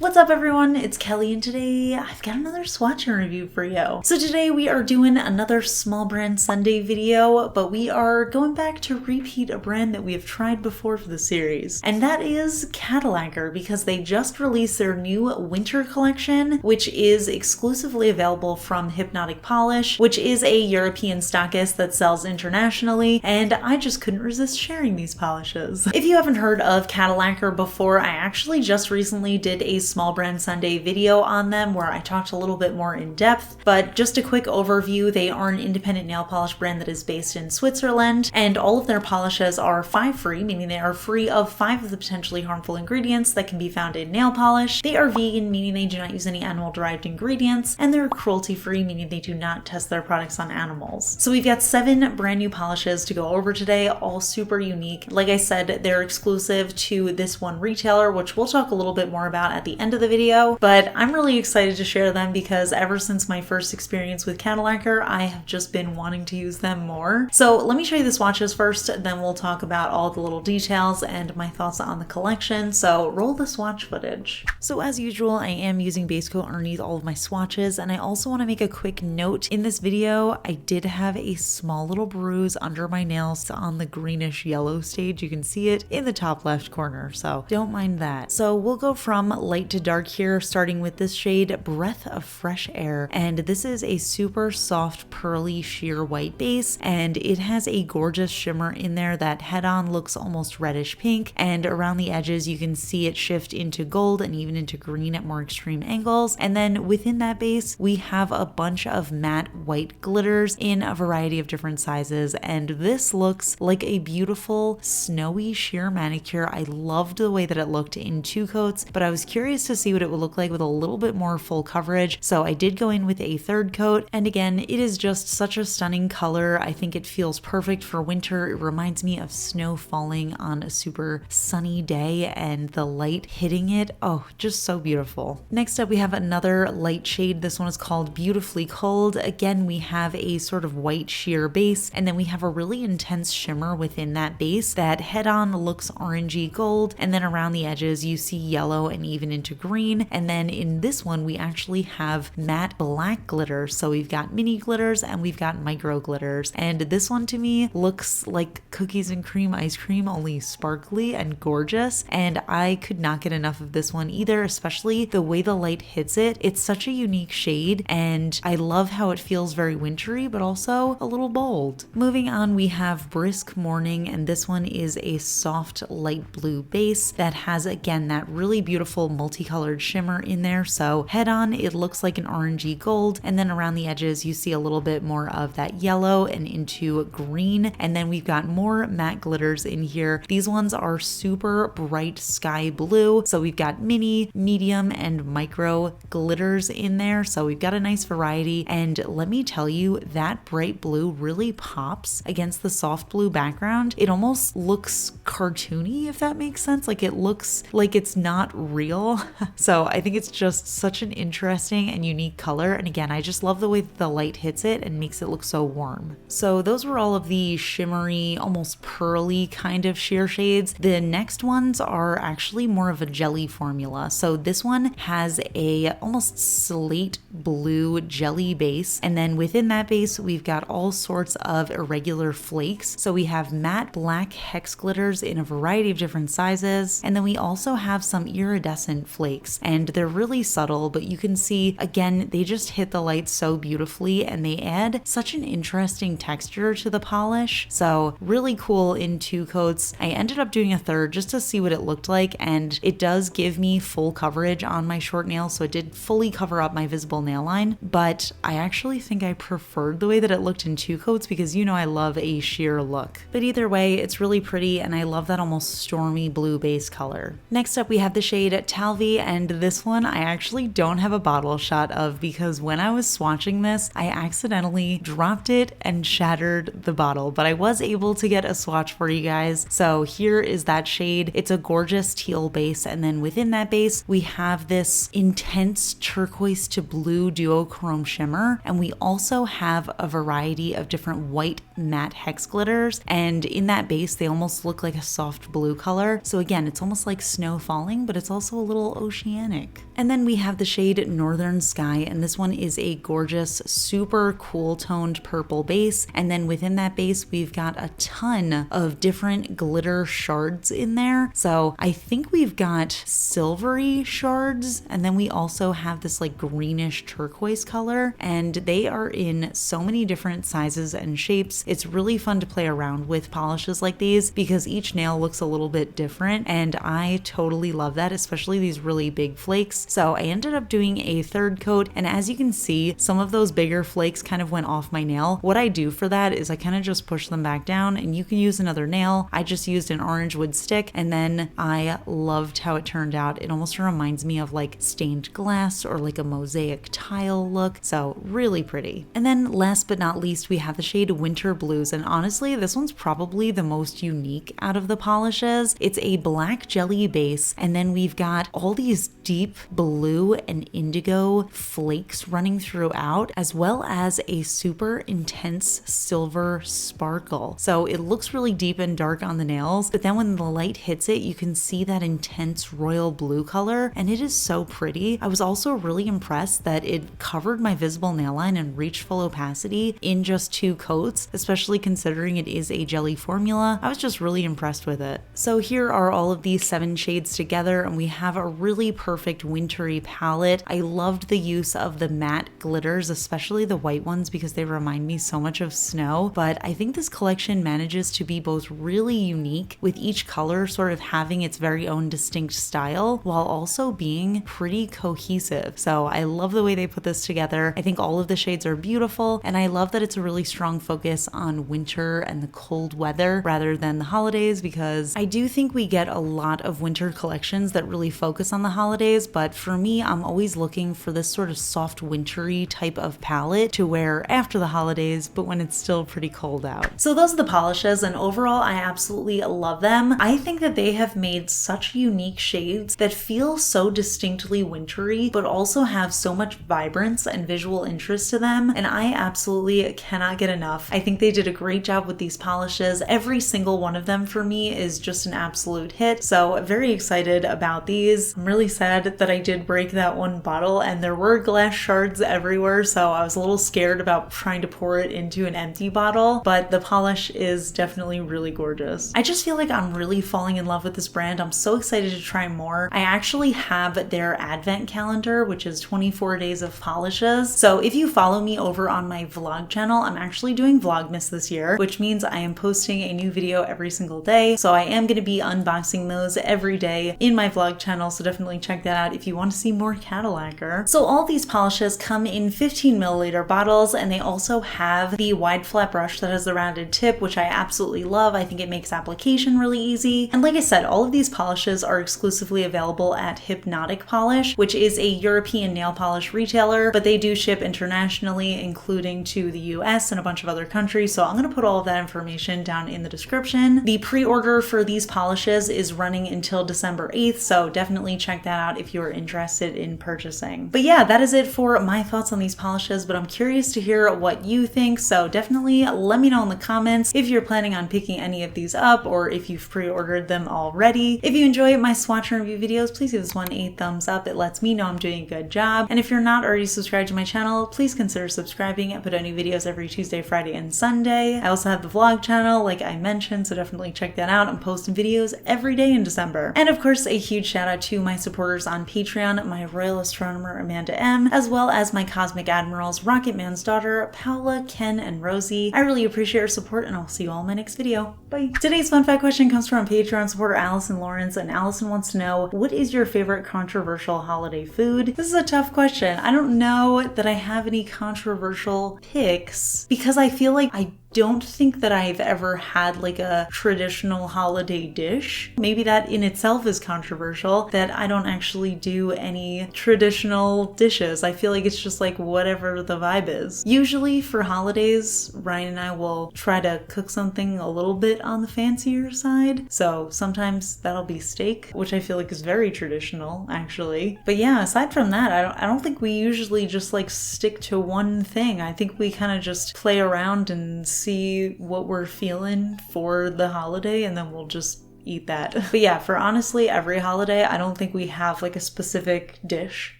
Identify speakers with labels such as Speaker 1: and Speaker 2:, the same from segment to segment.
Speaker 1: What's up everyone, it's Kelly and today I've got another swatch review for you. So today we are doing another small brand Sunday video, but we are going back to repeat a brand that we have tried before for the series. And that is Cadillacquer, because they just released their new winter collection, which is exclusively available from Hypnotic Polish, which is a European stockist that sells internationally, and I just couldn't resist sharing these polishes. If you haven't heard of Cadillacquer before, I actually just recently did a small brand Sunday video on them where I talked a little bit more in depth, but just a quick overview, they are an independent nail polish brand that is based in Switzerland, and all of their polishes are fave free, meaning they are free of 5 of the potentially harmful ingredients that can be found in nail polish. They are vegan, meaning they do not use any animal derived ingredients, and they're cruelty free, meaning they do not test their products on animals. So we've got 7 brand new polishes to go over today, all super unique. Like I said, they're exclusive to this one retailer, which we'll talk a little bit more about at the end of the video, but I'm really excited to share them because ever since my first experience with Cadillacquer, I have just been wanting to use them more. So let me show you the swatches first, then we'll talk about all the little details and my thoughts on the collection. So roll the swatch footage. So as usual, I am using base coat underneath all of my swatches, and I also want to make a quick note. In this video, I did have a small little bruise under my nails on the greenish yellow stage. You can see it in the top left corner, so don't mind that. So we'll go from light to dark here, starting with this shade Breath of Fresh Air, and this is a super soft pearly sheer white base, and it has a gorgeous shimmer in there that head on looks almost reddish pink, and around the edges you can see it shift into gold and even into green at more extreme angles. And then within that base we have a bunch of matte white glitters in a variety of different sizes, and this looks like a beautiful snowy sheer manicure. I loved the way that it looked in 2 coats, but I was curious to see what it would look like with a little bit more full coverage, so I did go in with a 3rd coat. And again, it is just such a stunning color. I think it feels perfect for winter. It reminds me of snow falling on a super sunny day and the light hitting it. Oh, just so beautiful. Next up we have another light shade. This one is called Beautifully Cold. Again, we have a sort of white sheer base, and then we have a really intense shimmer within that base that head on looks orangey gold, and then around the edges you see yellow and even into green. And then in this one we actually have matte black glitter, so we've got mini glitters and we've got micro glitters, and this one to me looks like cookies and cream ice cream, only sparkly and gorgeous, and I could not get enough of this one either, especially the way the light hits it. It's such a unique shade, and I love how it feels very wintry but also a little bold. Moving on, we have Brisk Morning, and this one is a soft light blue base that has again that really beautiful multicolored shimmer in there. So head on it looks like an orangey gold, and then around the edges you see a little bit more of that yellow and into green, and then we've got more matte glitters in here. These ones are super bright sky blue, so we've got mini, medium, and micro glitters in there, so we've got a nice variety. And let me tell you, that bright blue really pops against the soft blue background. It almost looks cartoony, if that makes sense. Like it looks like it's not real. So I think it's just such an interesting and unique color, and again, I just love the way that the light hits it and makes it look so warm. So those were all of the shimmery, almost pearly kind of sheer shades. The next ones are actually more of a jelly formula. So this one has a almost slate blue jelly base, and then within that base we've got all sorts of irregular flakes. So we have matte black hex glitters in a variety of different sizes, and then we also have some iridescent flakes, and they're really subtle, but you can see again they just hit the light so beautifully and they add such an interesting texture to the polish. So really cool in 2 coats. I ended up doing a 3rd just to see what it looked like, and it does give me full coverage on my short nails, so it did fully cover up my visible nail line, but I actually think I preferred the way that it looked in 2 coats because you know I love a sheer look. But either way, it's really pretty, and I love that almost stormy blue base color. Next up we have the shade Talvi, and this one I actually don't have a bottle shot of because when I was swatching this I accidentally dropped it and shattered the bottle, but I was able to get a swatch for you guys. So here is that shade. It's a gorgeous teal base, and then within that base we have this intense turquoise to blue duochrome shimmer, and we also have a variety of different white matte hex glitters, and in that base they almost look like a soft blue color. So again, it's almost like snow falling, but it's also a little little oceanic. And then we have the shade Northern Sky, and this one is a gorgeous, super cool toned purple base. And then within that base, we've got a ton of different glitter shards in there. So I think we've got silvery shards, and then we also have this like greenish turquoise color, and they are in so many different sizes and shapes. It's really fun to play around with polishes like these because each nail looks a little bit different, and I totally love that, especially these really big flakes. So I ended up doing a third coat, and as you can see, some of those bigger flakes kind of went off my nail. What I do for that is I kind of just push them back down, and you can use another nail. I just used an orange wood stick, and then I loved how it turned out. It almost reminds me of like stained glass or like a mosaic tile look. So really pretty. And then last but not least, we have the shade Winter Blues, and honestly, this one's probably the most unique out of the polishes. It's a black jelly base, and then we've got all these deep blue and indigo flakes running throughout, as well as a super intense silver sparkle. So it looks really deep and dark on the nails, but then when the light hits it, you can see that intense royal blue color, and it is so pretty. I was also really impressed that it covered my visible nail line and reached full opacity in just 2 coats, especially considering it is a jelly formula. I was just really impressed with it. So here are all of these 7 shades together, and we have a really perfect wintry palette. I loved the use of the matte glitters, especially the white ones, because they remind me so much of snow. But I think this collection manages to be both really unique, with each color sort of having its very own distinct style, while also being pretty cohesive. So I love the way they put this together. I think all of the shades are beautiful, and I love that it's a really strong focus on winter and the cold weather rather than the holidays, because I do think we get a lot of winter collections that really focus on the holidays, but for me, I'm always looking for this sort of soft wintry type of palette to wear after the holidays, but when it's still pretty cold out. So those are the polishes, and overall, I absolutely love them. I think that they have made such unique shades that feel so distinctly wintry, but also have so much vibrance and visual interest to them, and I absolutely cannot get enough. I think they did a great job with these polishes. Every single one of them for me is just an absolute hit, so very excited about these. I'm really sad that I did break that one bottle, and there were glass shards everywhere, so I was a little scared about trying to pour it into an empty bottle, but the polish is definitely really gorgeous. I just feel like I'm really falling in love with this brand. I'm so excited to try more. I actually have their advent calendar, which is 24 days of polishes. So if you follow me over on my vlog channel, I'm actually doing Vlogmas this year, which means I am posting a new video every single day. So I am going to be unboxing those every day in my vlog channel, so definitely check that out if you want to see more Cadillacquer. So all these polishes come in 15 milliliter bottles, and they also have the wide flat brush that has the rounded tip, which I absolutely love. I think it makes application really easy. And like I said, all of these polishes are exclusively available at Hypnotic Polish, which is a European nail polish retailer, but they do ship internationally, including to the US and a bunch of other countries. So I'm going to put all of that information down in the description. The pre-order for these polishes is running until December 8th, so definitely check that out if you're interested in purchasing. But yeah, that is it for my thoughts on these polishes, but I'm curious to hear what you think, so definitely let me know in the comments if you're planning on picking any of these up or if you've pre-ordered them already. If you enjoy my swatch and review videos, please give this one a thumbs up. It lets me know I'm doing a good job. And if you're not already subscribed to my channel, please consider subscribing. I put out new videos every Tuesday, Friday, and Sunday. I also have the vlog channel, like I mentioned, so definitely check that out. I'm posting videos every day in December. And of course, a huge shout out to my supporters on Patreon, my Royal Astronomer Amanda M, as well as my Cosmic Admirals Rocket Man's daughter, Paula, Ken, and Rosie. I really appreciate your support, and I'll see you all in my next video. Bye! Today's fun fact question comes from Patreon supporter Allison Lawrence, and Allison wants to know, what is your favorite controversial holiday food? This is a tough question. I don't know that I have any controversial picks, because I feel like I don't think that I've ever had like a traditional holiday dish. Maybe that in itself is controversial, that I don't actually do any traditional dishes. I feel like it's just like whatever the vibe is. Usually for holidays, Ryan and I will try to cook something a little bit on the fancier side. So sometimes that'll be steak, which I feel like is very traditional actually. But yeah, aside from that, I don't think we usually just like stick to one thing. I think we kind of just play around and see what we're feeling for the holiday, and then we'll just eat that. But yeah, for honestly every holiday, I don't think we have like a specific dish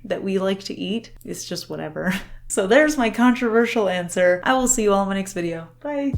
Speaker 1: that we like to eat. It's just whatever. So there's my controversial answer. I will see you all in my next video. Bye!